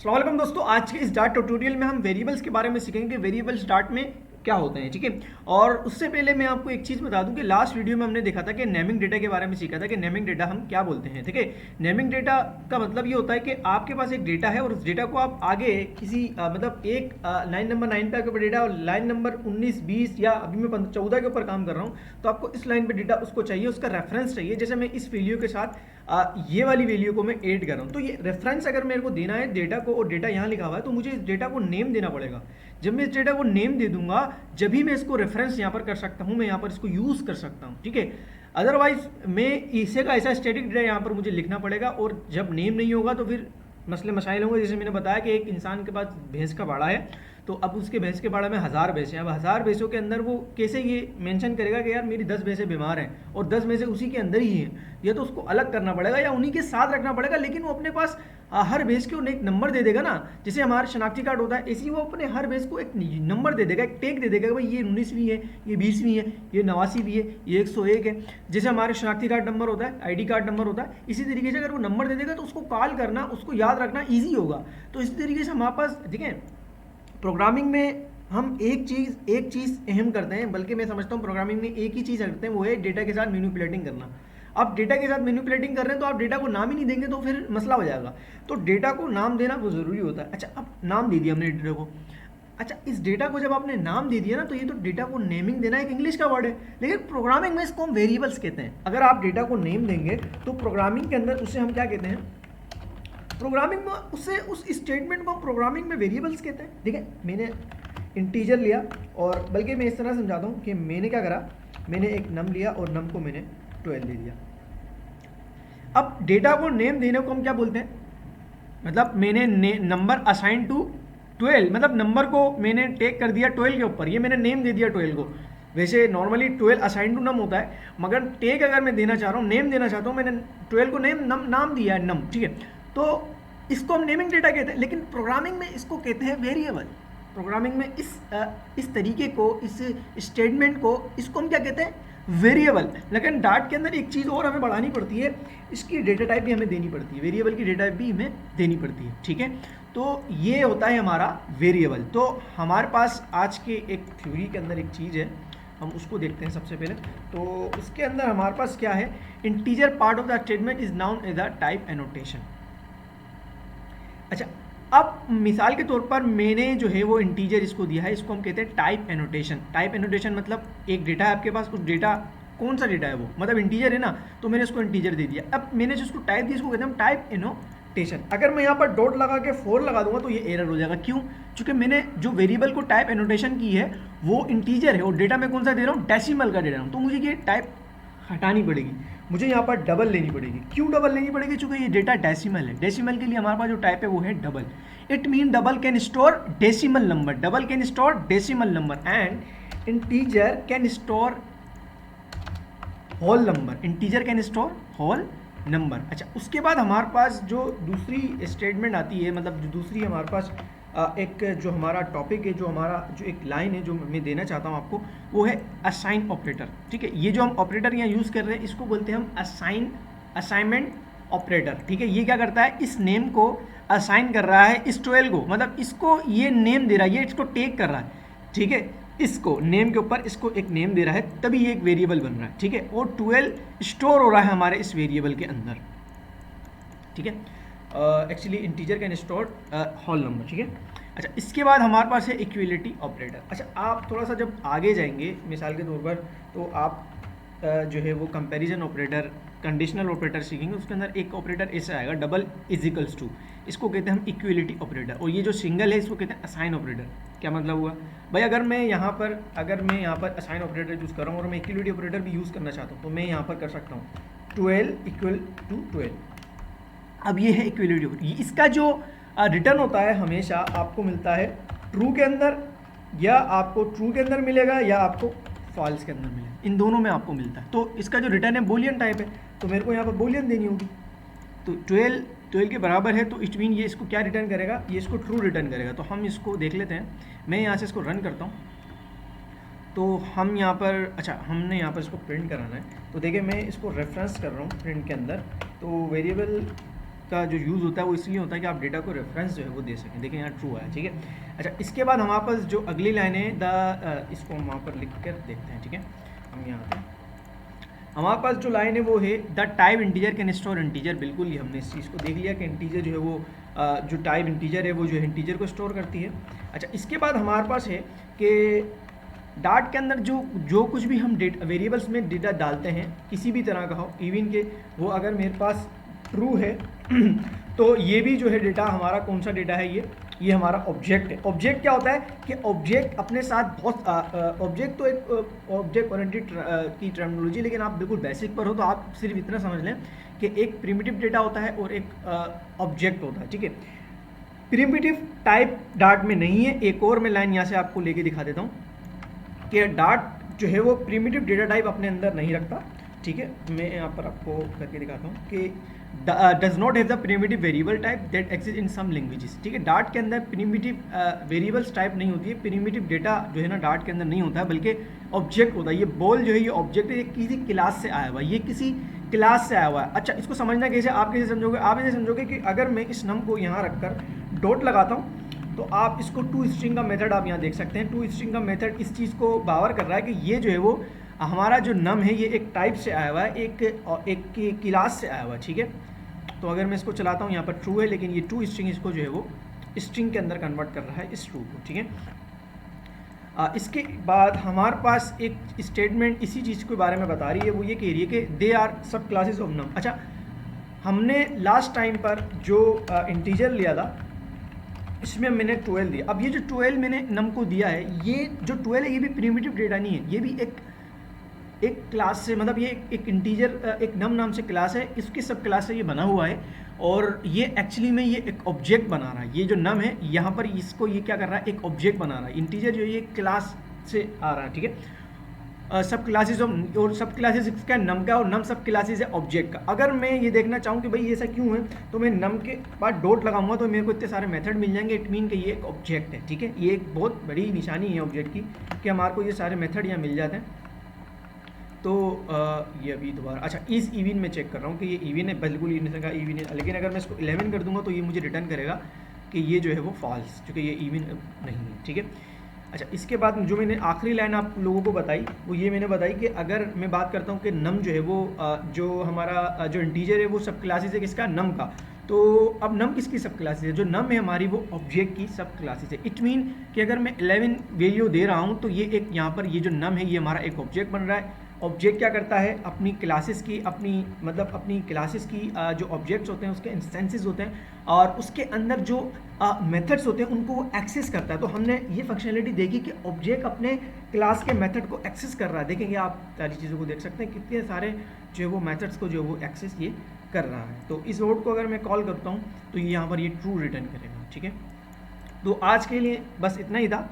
अस्सलाम वालेकुम दोस्तों, आज के इस डार्ट ट्यूटोरियल में हम वेरिएबल्स के बारे में सीखेंगे कि वेरिएबल्स डार्ट में क्या होते हैं। ठीक है, और उससे पहले मैं आपको एक चीज़ बता दूं कि लास्ट वीडियो में हमने देखा था कि नेमिंग डेटा के बारे में सीखा था कि नेमिंग डेटा हम क्या बोलते हैं। ठीक है, नेमिंग डेटा का मतलब ये होता है कि आपके पास एक डेटा है और उस डेटा को आप आगे किसी मतलब एक लाइन नंबर 9 पे आपके ऊपर डेटा और लाइन नंबर 19, 20 या अभी मैं 14 के ऊपर काम कर रहा हूँ, तो आपको इस लाइन पे डेटा उसको चाहिए, उसका रेफरेंस चाहिए। जैसे मैं इस वैल्यू के साथ ये वाली वैल्यू को मैं ऐड कर रहा हूँ, तो ये रेफरेंस अगर मेरे को देना है डेटा को और डेटा यहाँ लिखा हुआ है, तो मुझे इस डेटा को नेम देना पड़ेगा। जब मैं इस डेटा को नेम दे दूंगा, जब भी मैं इसको रेफरेंस यहाँ पर कर सकता हूँ, मैं यहाँ पर इसको यूज़ कर सकता हूँ। ठीक है, अदरवाइज मैं इसे का ऐसा स्टैटिक डेटा यहाँ पर मुझे लिखना पड़ेगा और जब नेम नहीं होगा तो फिर मसले मसाइल होंगे। जैसे मैंने बताया कि एक इंसान के पास भैंस का बाड़ा है, तो अब उसके भैंस के बाड़ा में 1000 भैंसें हैं। अब 1000 भैंसों के अंदर वो कैसे ये मेंशन करेगा कि यार मेरी 10 भैंसें बीमार हैं और 10 भैंसें उसी के अंदर ही हैं? ये तो उसको अलग करना पड़ेगा या उन्हीं के साथ रखना पड़ेगा, लेकिन वो अपने पास हर भैंस को एक नंबर दे देगा ना। जैसे हमारा शनाख्ती कार्ड होता है, ऐसे वो अपने हर भैंस को एक नंबर दे देगा, एक टैग दे देगा कि भाई ये 19वीं है, ये 20वीं है, ये 89वीं है, ये 101 है। जैसे हमारे शनाख्ती कार्ड नंबर होता है, आईडी कार्ड नंबर होता है, इसी तरीके से अगर वो नंबर दे देगा तो उसको कॉल करना, उसको याद रखना ईजी होगा। तो इसी तरीके से हमारे पास देखें, प्रोग्रामिंग में हम एक चीज़ अहम करते हैं, बल्कि मैं समझता हूँ प्रोग्रामिंग में एक ही चीज़ करते हैं, वो है डेटा के साथ मैनिपुलेटिंग करना। अब डेटा के साथ मैनिपुलेटिंग कर रहे हैं तो आप डेटा को नाम ही नहीं देंगे तो फिर मसला हो जाएगा। तो डेटा को नाम देना बहुत ज़रूरी होता है। अच्छा, अब नाम दे दिया हमने डेटा को। अच्छा, इस डेटा को जब आपने नाम दे दिया ना, तो ये तो डेटा को नेमिंग देना एक इंग्लिश का वर्ड है, लेकिन प्रोग्रामिंग में इसको हम वेरिएबल्स कहते हैं। अगर आप डेटा को नेम देंगे तो प्रोग्रामिंग के अंदर उसे हम क्या कहते हैं? प्रोग्रामिंग में उस स्टेटमेंट को हम प्रोग्रामिंग में वेरिएबल्स कहते हैं। ठीक है, मैंने इंटीजर लिया, और बल्कि मैं इस तरह समझाता हूँ कि मैंने क्या करा, मैंने एक नम लिया और नम को मैंने 12 दे दिया। अब डेटा को नेम देने को हम क्या बोलते हैं? मतलब मैंने नंबर असाइन टू 12, मतलब नंबर को मैंने टेक कर दिया 12 के ऊपर, ये मैंने नेम दे दिया 12 को। वैसे नॉर्मली 12 असाइन टू नम होता है, मगर टेक अगर मैं देना चाह रहा हूँ, नेम देना चाहता हूँ, मैंने 12 को नाम दिया है नम। ठीक है, तो इसको हम नेमिंग डेटा कहते हैं, लेकिन प्रोग्रामिंग में इसको कहते हैं वेरिएबल। प्रोग्रामिंग में इस तरीके को, इस स्टेटमेंट को, इसको हम क्या कहते हैं? वेरिएबल। लेकिन डार्ट के अंदर एक चीज़ और हमें बढ़ानी पड़ती है, इसकी डेटा टाइप भी हमें देनी पड़ती है, वेरिएबल की डेटा टाइप भी हमें देनी पड़ती है। ठीक है, तो ये होता है हमारा वेरिएबल। तो हमारे पास आज के एक थ्योरी के अंदर एक चीज़ है, हम उसको देखते हैं सबसे पहले। तो उसके अंदर हमारे पास क्या है? Integer part of the statement is known as the type annotation. अच्छा, अब मिसाल के तौर पर मैंने जो है वो इंटीजर इसको दिया है, इसको हम कहते हैं टाइप एनोटेशन। टाइप एनोटेशन मतलब एक डेटा है आपके पास, उस डेटा कौन सा डेटा है वो, मतलब इंटीजर है ना, तो मैंने इसको इंटीजर दे दिया। अब मैंने जिसको टाइप दिया, इसको कहते हैं टाइप एनोटेशन। अगर मैं यहाँ पर डॉट लगा के 4 लगा दूंगा तो ये एरर हो जाएगा। क्यों? क्योंकि मैंने जो वेरिएबल को टाइप एनोटेशन की है वो इंटीजर है और डेटा मैं कौन सा दे रहा हूँ? डेसिमल का दे रहा हूँ। तो मुझे ये टाइप हटानी पड़ेगी, मुझे यहाँ पर डबल लेनी पड़ेगी। क्यों डबल लेनी पड़ेगी? क्योंकि ये डेटा डेसिमल है। डेसिमल के लिए हमारे पास जो टाइप है वो है double. It mean double can store decimal number, double can store decimal number and integer can store whole number. Integer can store whole number. अच्छा, उसके बाद हमारे पास जो दूसरी स्टेटमेंट आती है, मतलब जो दूसरी हमारे पास एक जो हमारा टॉपिक है, जो हमारा जो एक लाइन है जो मैं देना चाहता हूँ आपको, वो है असाइन ऑपरेटर। ठीक है, ये जो हम ऑपरेटर यहाँ यूज़ कर रहे हैं इसको बोलते हैं हम असाइनमेंट ऑपरेटर। ठीक है, ये क्या करता है? इस नेम को असाइन कर रहा है इस 12 को, मतलब इसको ये नेम दे रहा है, ये इसको टेक कर रहा है। ठीक है, इसको नेम के ऊपर इसको एक नेम दे रहा है, तभी ये एक वेरिएबल बन रहा है। ठीक है, और 12 स्टोर हो रहा है हमारे इस वेरिएबल के अंदर। ठीक है, actually integer can store whole number. ठीक है, अच्छा, इसके बाद हमारे पास है इक्विलिटी ऑपरेटर। अच्छा, आप थोड़ा सा जब आगे जाएंगे मिसाल के तौर पर, तो आप जो है वो कंपैरिजन ऑपरेटर, कंडीशनल ऑपरेटर सीखेंगे। उसके अंदर एक ऑपरेटर ऐसा आएगा, डबल इज इक्वल्स टू, इसको कहते हैं हम इक्विलिटी ऑपरेटर। और ये जो सिंगल है इसको कहते हैं असाइन ऑपरेटर। क्या मतलब हुआ भाई? अगर मैं यहाँ पर असाइन ऑपरेटर यूज़ कर रहा हूँ और मैं इक्विलिटी ऑपरेटर भी यूज़ करना चाहता हूँ, तो मैं यहाँ पर कर सकता हूँ 12 इक्वल टू 12। अब ये है इक्विलिटी ऑपरेटर। इसका जो रिटर्न होता है हमेशा आपको मिलता है ट्रू के अंदर, या आपको ट्रू के अंदर मिलेगा या आपको फॉल्स के अंदर मिलेगा, इन दोनों में आपको मिलता है। तो इसका जो रिटर्न है बूलियन टाइप है, तो मेरे को यहाँ पर बूलियन देनी होगी। तो 12 के बराबर है, तो इट मीन ये इसको क्या रिटर्न करेगा? ये इसको ट्रू रिटर्न करेगा। तो हम इसको देख लेते हैं, मैं यहाँ से इसको रन करता हूँ। तो हम यहाँ पर, अच्छा, हमने यहाँ पर इसको प्रिंट कराना है, तो देखिए मैं इसको रेफरेंस कर रहा हूँ प्रिंट के अंदर। तो वेरिएबल का जो यूज़ होता है वो इसलिए होता है कि आप डेटा को रेफरेंस जो है वो दे सकें। देखिए यहाँ ट्रू है, ठीक है। अच्छा, इसके बाद हमारे पास जो अगली लाइन है इसको हम वहाँ पर लिख कर देखते हैं, ठीक है। हम यहाँ पे हमारे पास जो लाइन है वो है the type integer can store integer. बिल्कुल ही हमने इस चीज़ को देख लिया कि इंटीजर जो है वो जो टाइप इंटीजर है वो जो है इंटीजर को स्टोर करती है। अच्छा, इसके बाद हमारे पास है कि डाट के अंदर जो कुछ भी हम वेरिएबल्स में डेटा डालते हैं किसी भी तरह का हो, इवन के वो अगर मेरे पास ट्रू है तो ये भी जो है डेटा हमारा कौन सा डेटा है, ये हमारा ऑब्जेक्ट है। ऑब्जेक्ट क्या होता है कि ऑब्जेक्ट अपने साथ बहुत ऑब्जेक्ट तो एक ऑब्जेक्ट ओरिएंटेड की टर्मिनोलॉजी, लेकिन आप बिल्कुल बेसिक पर हो तो आप सिर्फ इतना समझ लें कि एक प्रिमिटिव डेटा होता है और एक ऑब्जेक्ट होता है, ठीक है। प्रिमिटिव टाइप डाट में नहीं है। एक और मैं लाइन यहाँ से आपको लेके दिखा देता हूँ कि डाट जो है वो प्रिमिटिव डेटा टाइप अपने अंदर नहीं रखता, ठीक है। मैं यहाँ पर आपको करके दिखाता हूँ कि does not have the primitive variable type that exist in some languages, ठीक है। डाट के अंदर प्रिमिटिव वेरिएबल्स टाइप नहीं होती है, प्रिमिटिव डेटा जो है ना डाट के अंदर नहीं होता है, बल्कि ऑब्जेक्ट होता है। ये बॉल जो है ये ऑब्जेक्ट है, ये किसी क्लास से आया हुआ है, ये किसी क्लास से आया हुआ है। अच्छा, इसको समझना कैसे, आप कैसे समझोगे, आप ऐसे समझोगे कि अगर मैं इस नम को यहाँ रखकर डॉट लगाता हूँ तो आप इसको टू स्ट्रिंग का मेथड आप यहाँ देख सकते हैं। टू स्ट्रिंग का मेथड इस चीज़ को बावर कर रहा है कि ये जो है वो हमारा जो नम है ये एक टाइप से आया हुआ है, एक क्लास से आया हुआ है, ठीक है। तो अगर मैं इसको चलाता हूँ यहाँ पर ट्रू है, लेकिन ये टू स्ट्रिंग इसको जो है वो स्ट्रिंग के अंदर कन्वर्ट कर रहा है इस ट्रू को, ठीक है। इसके बाद हमारे पास एक स्टेटमेंट इसी चीज़ के बारे में बता रही है, वो ये कह रही है कि दे आर सब क्लासेस ऑफ नम। अच्छा, हमने लास्ट टाइम पर जो इंटीजर लिया था इसमें मैंने 12 दिया। अब ये जो 12 मैंने नम को दिया है, ये जो 12 है ये भी प्रिमिटिव डेटा नहीं है, ये भी एक क्लास से, मतलब ये एक इंटीजर एक नम नाम से क्लास है, इसकी सब क्लास से ये बना हुआ है और ये एक्चुअली में ये एक ऑब्जेक्ट बना रहा है। ये जो नम है यहाँ पर इसको ये क्या कर रहा है, एक ऑब्जेक्ट बना रहा है। इंटीजर जो ये क्लास से आ रहा है, ठीक है। सब क्लासेस और सब क्लासेस इसका नम का और नम सब क्लासेस है ऑब्जेक्ट का। अगर मैं ये देखना चाहूँ कि भाई ये ऐसा क्यों है, तो मैं नम के बाद डॉट लगाऊंगा तो मेरे को इतने सारे मेथड मिल जाएंगे। इट मीन कि ये एक ऑब्जेक्ट है, ठीक है। ये एक बहुत बड़ी निशानी है ऑब्जेक्ट की कि हमारे को ये सारे मेथड यहाँ मिल जाते हैं। तो ये अभी दोबारा, अच्छा इस इवन में चेक कर रहा हूँ कि ये इवन है, बिल्कुल इवन का इवन है, लेकिन अगर मैं इसको 11 कर दूंगा तो ये मुझे रिटर्न करेगा कि ये जो है वो फॉल्स, क्योंकि ये इवन नहीं है, ठीक है। अच्छा, इसके बाद जो मैंने आखिरी लाइन आप लोगों को बताई वो ये मैंने बताई कि अगर मैं बात करता हूँ कि नम जो है वो जो हमारा जो इंटीजर है वो सब क्लासेस है किसका, नम का। तो अब नम किसकी सब क्लासेस है, जो नम है हमारी वो ऑब्जेक्ट की सब क्लासेस है। इट मीन कि अगर मैं 11 वैल्यू दे रहा हूँ तो ये एक यहाँ पर ये जो नम है ये हमारा एक ऑब्जेक्ट बन रहा है। ऑब्जेक्ट क्या करता है, अपनी क्लासेस की अपनी क्लासेस की जो ऑब्जेक्ट्स होते हैं उसके इंस्टेंसेस होते हैं और उसके अंदर जो मेथड्स होते हैं उनको वो एक्सेस करता है। तो हमने ये फंक्शनलिटी देखी कि ऑब्जेक्ट अपने क्लास के मेथड को एक्सेस कर रहा है। देखेंगे आप सारी चीज़ों को देख सकते हैं, कितने सारे जो है वो मेथड्स को जो है वो एक्सेस ये कर रहा है। तो इस वर्ड को अगर मैं कॉल करता हूँ तो ये यहाँ पर ये ट्रू रिटर्न करेगा, ठीक है। तो आज के लिए बस इतना ही था।